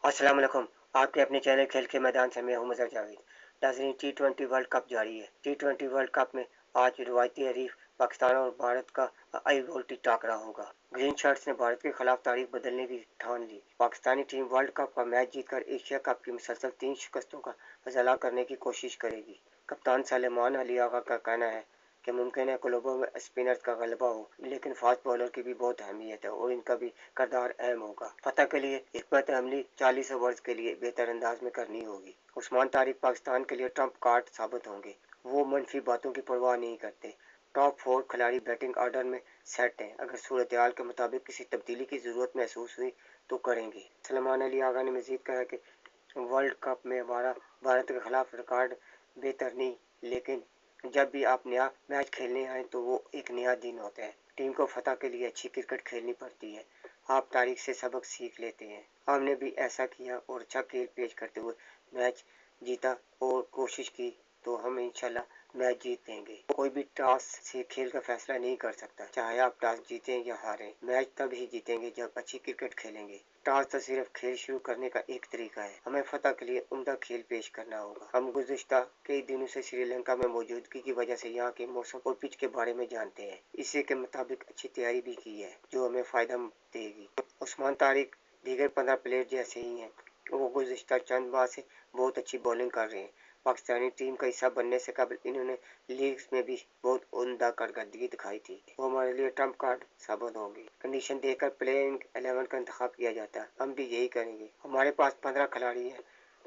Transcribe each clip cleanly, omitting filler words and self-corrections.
अस्सलाम वालेकुम। आपके अपने चैनल खेल के मैदान से मैं हूं मज़हर जावेद। नाज़रीन, T20 वर्ल्ड कप जारी है। T20 वर्ल्ड कप में आज रिवायती हरीफ पाकिस्तान और भारत का हाई वोल्टेज टाकरा होगा। ग्रीन शर्ट्स ने भारत के खिलाफ तारीख बदलने की ठान ली। पाकिस्तानी टीम वर्ल्ड कप का मैच जीतकर एशिया कप की मुसलसल 3 शिकस्तों का फैसला करने की कोशिश करेगी। कप्तान सलेमान अली आगा का कहना है कि मुमकिन है क्लबों में स्पिनर्स का गलबा हो, लेकिन फास्ट बॉलर की भी बहुत अहमियत है और इनका भी किरदार अहम होगा। फतह के लिए हिकमत अमली 40 ओवर्स के लिए बेहतर अंदाज में करनी होगी। उस्मान तारिक पाकिस्तान के लिए ट्रम्प कार्ड साबित होंगे। वो मनफी बातों की परवाह नहीं करते। टॉप 4 खिलाड़ी बैटिंग ऑर्डर में सेट हैं। अगर सूरत-ए-हाल के मुताबिक किसी तब्दीली की जरूरत महसूस हुई तो करेंगे। सलमान अली आगा ने मजीद कहा कि वर्ल्ड कप में हमारा भारत के खिलाफ रिकॉर्ड बेहतर नहीं, लेकिन जब भी आप नया मैच खेलने आए तो वो एक नया दिन होता है। टीम को फतह के लिए अच्छी क्रिकेट खेलनी पड़ती है। आप तारीख से सबक सीख लेते हैं। हमने भी ऐसा किया और अच्छा खेल पेश करते हुए मैच जीता और कोशिश की तो हम इंशाल्लाह मैच जीत लेंगे। कोई भी टॉस से खेल का फैसला नहीं कर सकता, चाहे आप टॉस जीतें या हारें। मैच तब ही जीतेंगे जब अच्छी क्रिकेट खेलेंगे। टॉस तो सिर्फ खेल शुरू करने का एक तरीका है। हमें फतह के लिए उम्दा खेल पेश करना होगा। हम गुज़िश्ता कई दिनों से श्रीलंका में मौजूदगी की वजह से यहाँ के मौसम और पिच के बारे में जानते हैं। इसी के मुताबिक अच्छी तैयारी भी की है जो हमें फ़ायदा देगी। उस्मान तारिक दीगर 15 प्लेयर जैसे ही हैं। वो गुज़िश्ता चंद माह से बहुत अच्छी बॉलिंग कर रहे हैं। पाकिस्तानी टीम का हिस्सा बनने से कबल इन्होंने लीग्स में भी बहुत उम्दा कारकर्दगी दिखाई थी। वो हमारे लिए ट्रम्प कार्ड साबित होंगे। कंडीशन देकर प्लेइंग 11 का इंतखाब किया जाता है। हम भी यही करेंगे। हमारे पास 15 खिलाड़ी हैं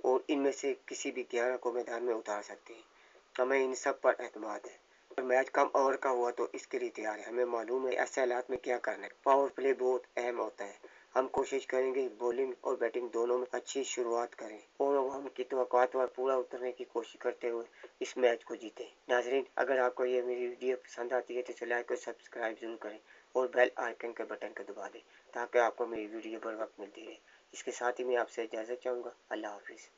और इनमें से किसी भी 11 को मैदान में उतार सकते हैं। हमें इन सब पर एतमाद है। अगर मैच कम ओवर का हुआ तो इसके लिए तैयार है। हमें मालूम है ऐसे हालात में क्या करना है। पावर प्ले बहुत अहम होता है। हम कोशिश करेंगे बॉलिंग और बैटिंग दोनों में अच्छी शुरुआत करें और हम की तवक्कुआत पर पूरा उतरने की कोशिश करते हुए इस मैच को जीतें। नाजरीन, अगर आपको ये मेरी वीडियो पसंद आती है तो लाइक और सब्सक्राइब जरूर करें और बेल आइकन के बटन को दबा दें ताकि आपको मेरी वीडियो बर वक्त मिलती रहे। इसके साथ ही मैं आपसे इजाज़त चाहूँगा। अल्लाह हाफिज़।